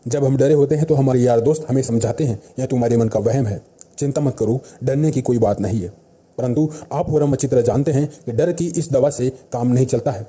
जब हम डरे होते हैं तो हमारे यार दोस्त हमें समझाते हैं, यह तुम्हारे मन का वहम है, चिंता मत करो, डरने की कोई बात नहीं है। परंतु आप और हम अच्छी तरह जानते हैं कि डर की इस दवा से काम नहीं चलता है।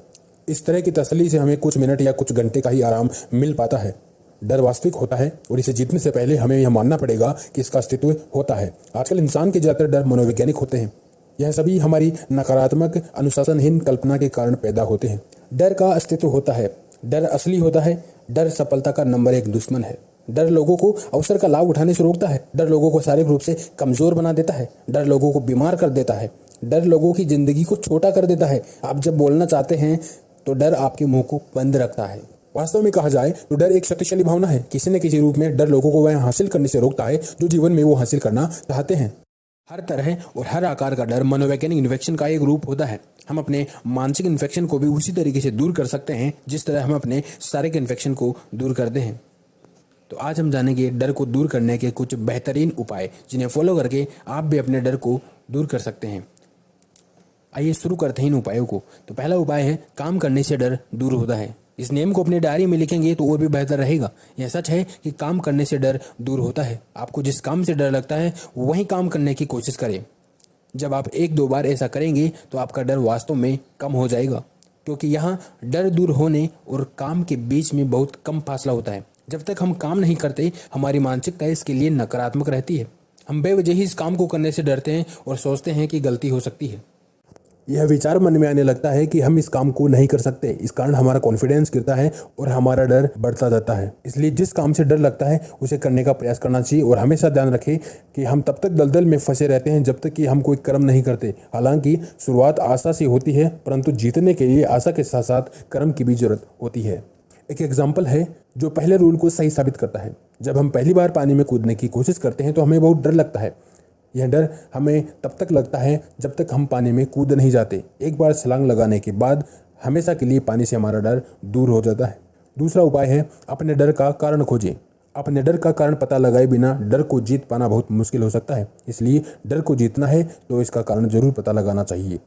इस तरह की तसल्ली से हमें कुछ मिनट या कुछ घंटे का ही आराम मिल पाता है। डर वास्तविक होता है और इसे जीतने से पहले हमें यह मानना पड़ेगा कि इसका अस्तित्व होता है। आजकल इंसान के ज़्यादातर डर मनोवैज्ञानिक होते हैं। यह सभी हमारी नकारात्मक अनुशासनहीन कल्पना के कारण पैदा होते हैं। डर का अस्तित्व होता है, डर असली होता है। डर सफलता का नंबर 1 दुश्मन है। डर लोगों को अवसर का लाभ उठाने से रोकता है। डर लोगों को शारीरिक रूप से कमजोर बना देता है। डर लोगों को बीमार कर देता है। डर लोगों की जिंदगी को छोटा कर देता है। आप जब बोलना चाहते हैं तो डर आपके मुंह को बंद रखता है। वास्तव में कहा जाए तो डर एक शक्तिशाली भावना है। किसी न किसी रूप में डर लोगों को वह हासिल करने से रोकता है जो जीवन में वो हासिल करना चाहते हैं। हर तरह और हर आकार का डर मनोवैज्ञानिक इन्फेक्शन का एक रूप होता है। हम अपने मानसिक इन्फेक्शन को भी उसी तरीके से दूर कर सकते हैं जिस तरह हम अपने शारीरिक इन्फेक्शन को दूर करते हैं। तो आज हम जानेंगे डर को दूर करने के कुछ बेहतरीन उपाय, जिन्हें फॉलो करके आप भी अपने डर को दूर कर सकते हैं। आइए शुरू करते हैं इन उपायों को। तो पहला उपाय है, काम करने से डर दूर होता है। इस नियम को अपनी डायरी में लिखेंगे तो और भी बेहतर रहेगा। यह सच है कि काम करने से डर दूर होता है। आपको जिस काम से डर लगता है वही काम करने की कोशिश करें। जब आप 1-2 बार ऐसा करेंगे तो आपका डर वास्तव में कम हो जाएगा, क्योंकि यहाँ डर दूर होने और काम के बीच में बहुत कम फासला होता है। जब तक हम काम नहीं करते हमारी मानसिकता इसके लिए नकारात्मक रहती है। हम बेवजह ही इस काम को करने से डरते हैं और सोचते हैं कि गलती हो सकती है। यह विचार मन में आने लगता है कि हम इस काम को नहीं कर सकते। इस कारण हमारा कॉन्फिडेंस गिरता है और हमारा डर बढ़ता जाता है। इसलिए जिस काम से डर लगता है उसे करने का प्रयास करना चाहिए और हमेशा ध्यान रखें कि हम तब तक दलदल में फंसे रहते हैं जब तक कि हम कोई कर्म नहीं करते। हालांकि शुरुआत आशा से होती है, परंतु जीतने के लिए आशा के साथ साथ कर्म की भी जरूरत होती है। एक एग्जाम्पल है जो पहले रूल को सही साबित करता है। जब हम पहली बार पानी में कूदने की कोशिश करते हैं तो हमें बहुत डर लगता है। यह डर हमें तब तक लगता है जब तक हम पानी में कूद नहीं जाते। एक बार छलांग लगाने के बाद हमेशा के लिए पानी से हमारा डर दूर हो जाता है। दूसरा उपाय है, अपने डर का कारण खोजें। अपने डर का कारण पता लगाए बिना डर को जीत पाना बहुत मुश्किल हो सकता है। इसलिए डर को जीतना है तो इसका कारण जरूर पता लगाना चाहिए।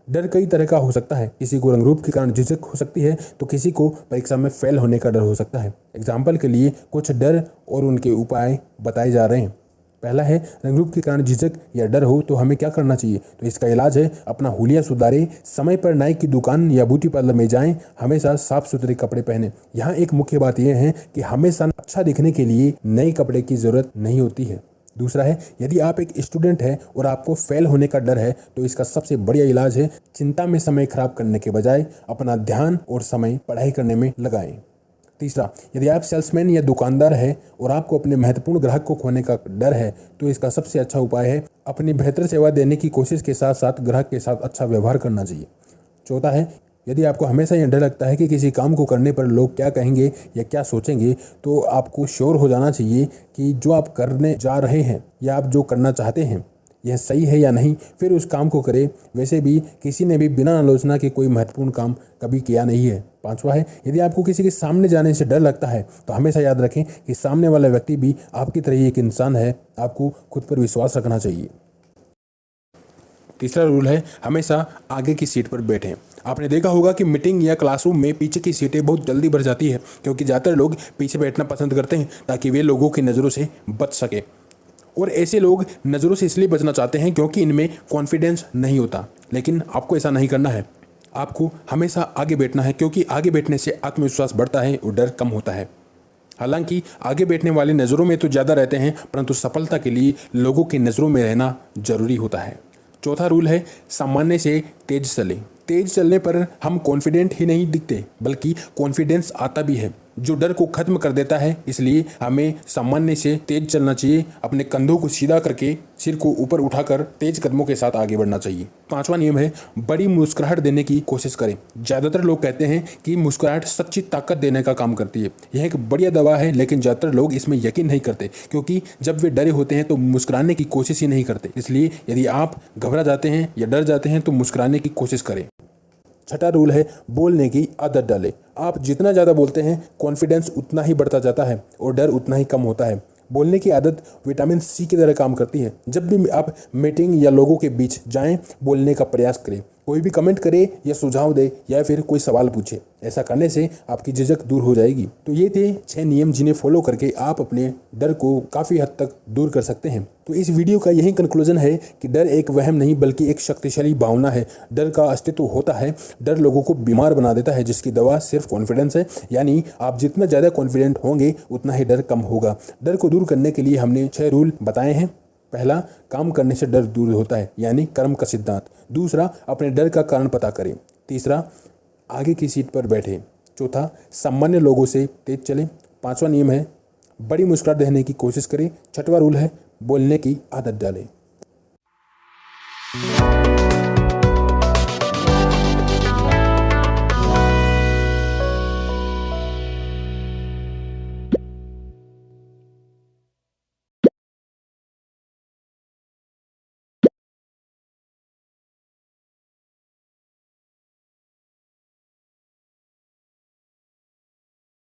डर कई तरह का हो सकता है। किसी को रंग रूप के कारण झिझक हो सकती है तो किसी को परीक्षा में फेल होने का डर हो सकता है। एग्जाम्पल के लिए कुछ डर और उनके उपाय बताए जा रहे हैं। पहला है, रंग रूप के कारण झिझक या डर हो तो हमें क्या करना चाहिए। तो इसका इलाज है, अपना हुलिया सुधारें, समय पर नाई की दुकान या ब्यूटी पार्लर में जाएं, हमेशा साफ सुथरे कपड़े पहने। यहाँ एक मुख्य बात यह है कि हमेशा अच्छा दिखने के लिए नए कपड़े की जरूरत नहीं होती है। दूसरा है, यदि आप एक स्टूडेंट हैं और आपको फेल होने का डर है तो इसका सबसे बढ़िया इलाज है, चिंता में समय खराब करने के बजाय अपना ध्यान और समय पढ़ाई करने में लगाएं। तीसरा, यदि आप सेल्समैन या दुकानदार हैं और आपको अपने महत्वपूर्ण ग्राहक को खोने का डर है तो इसका सबसे अच्छा उपाय है, अपनी बेहतर सेवा देने की कोशिश के साथ साथ ग्राहक के साथ अच्छा व्यवहार करना चाहिए। चौथा है, यदि आपको हमेशा यह डर लगता है कि किसी काम को करने पर लोग क्या कहेंगे या क्या सोचेंगे तो आपको श्योर हो जाना चाहिए कि जो आप करने जा रहे हैं या आप जो करना चाहते हैं यह सही है या नहीं, फिर उस काम को करें। वैसे भी किसी ने भी बिना आलोचना के कोई महत्वपूर्ण काम कभी किया नहीं है। पांचवा है, यदि आपको किसी के सामने जाने से डर लगता है तो हमेशा याद रखें कि सामने वाला व्यक्ति भी आपकी तरह ही एक इंसान है। आपको खुद पर विश्वास रखना चाहिए। तीसरा रूल है, हमेशा आगे की सीट पर बैठें। आपने देखा होगा कि मीटिंग या क्लासरूम में पीछे की सीटें बहुत जल्दी भर जाती है, क्योंकि ज़्यादातर लोग पीछे बैठना पसंद करते हैं ताकि वे लोगों की नज़रों से बच सके। और ऐसे लोग नज़रों से इसलिए बचना चाहते हैं क्योंकि इनमें कॉन्फिडेंस नहीं होता। लेकिन आपको ऐसा नहीं करना है। आपको हमेशा आगे बैठना है, क्योंकि आगे बैठने से आत्मविश्वास बढ़ता है और डर कम होता है। हालांकि आगे बैठने वाले नज़रों में तो ज़्यादा रहते हैं, परंतु सफलता के लिए लोगों की नज़रों में रहना जरूरी होता है। चौथा रूल है, सामान्य से तेज चलें। तेज चलने पर हम कॉन्फिडेंट ही नहीं दिखते बल्कि कॉन्फिडेंस आता भी है जो डर को खत्म कर देता है। इसलिए हमें सामान्य से तेज चलना चाहिए। अपने कंधों को सीधा करके सिर को ऊपर उठाकर तेज कदमों के साथ आगे बढ़ना चाहिए। पांचवा नियम है, बड़ी मुस्कुराहट देने की कोशिश करें। ज़्यादातर लोग कहते हैं कि मुस्कुराहट सच्ची ताकत देने का काम करती है। यह एक बढ़िया दवा है, लेकिन ज़्यादातर लोग इसमें यकीन नहीं करते, क्योंकि जब वे डरे होते हैं तो मुस्कुराने की कोशिश ही नहीं करते। इसलिए यदि आप घबरा जाते हैं या डर जाते हैं तो मुस्कुराने की कोशिश करें। छठा रूल है, बोलने की आदत डालें। आप जितना ज़्यादा बोलते हैं कॉन्फिडेंस उतना ही बढ़ता जाता है और डर उतना ही कम होता है। बोलने की आदत विटामिन सी की तरह काम करती है। जब भी आप मीटिंग या लोगों के बीच जाएं, बोलने का प्रयास करें। कोई भी कमेंट करे या सुझाव दे या फिर कोई सवाल पूछे, ऐसा करने से आपकी झिझक दूर हो जाएगी। तो ये थे 6 नियम जिन्हें फॉलो करके आप अपने डर को काफ़ी हद तक दूर कर सकते हैं। तो इस वीडियो का यही कंक्लूजन है कि डर एक वहम नहीं बल्कि एक शक्तिशाली भावना है। डर का अस्तित्व होता है, डर लोगों को बीमार बना देता है, जिसकी दवा सिर्फ कॉन्फिडेंस है। यानी आप जितना ज़्यादा कॉन्फिडेंट होंगे उतना ही डर कम होगा। डर को दूर करने के लिए हमने 6 रूल बताए हैं। पहला, काम करने से डर दूर होता है, यानी कर्म का सिद्धांत। दूसरा, अपने डर का कारण पता करें। तीसरा, आगे की सीट पर बैठे। चौथा, सामान्य लोगों से तेज चलें। पांचवा नियम है, बड़ी मुस्कुराहट देने की कोशिश करें। छठवां रूल है, बोलने की आदत डालें।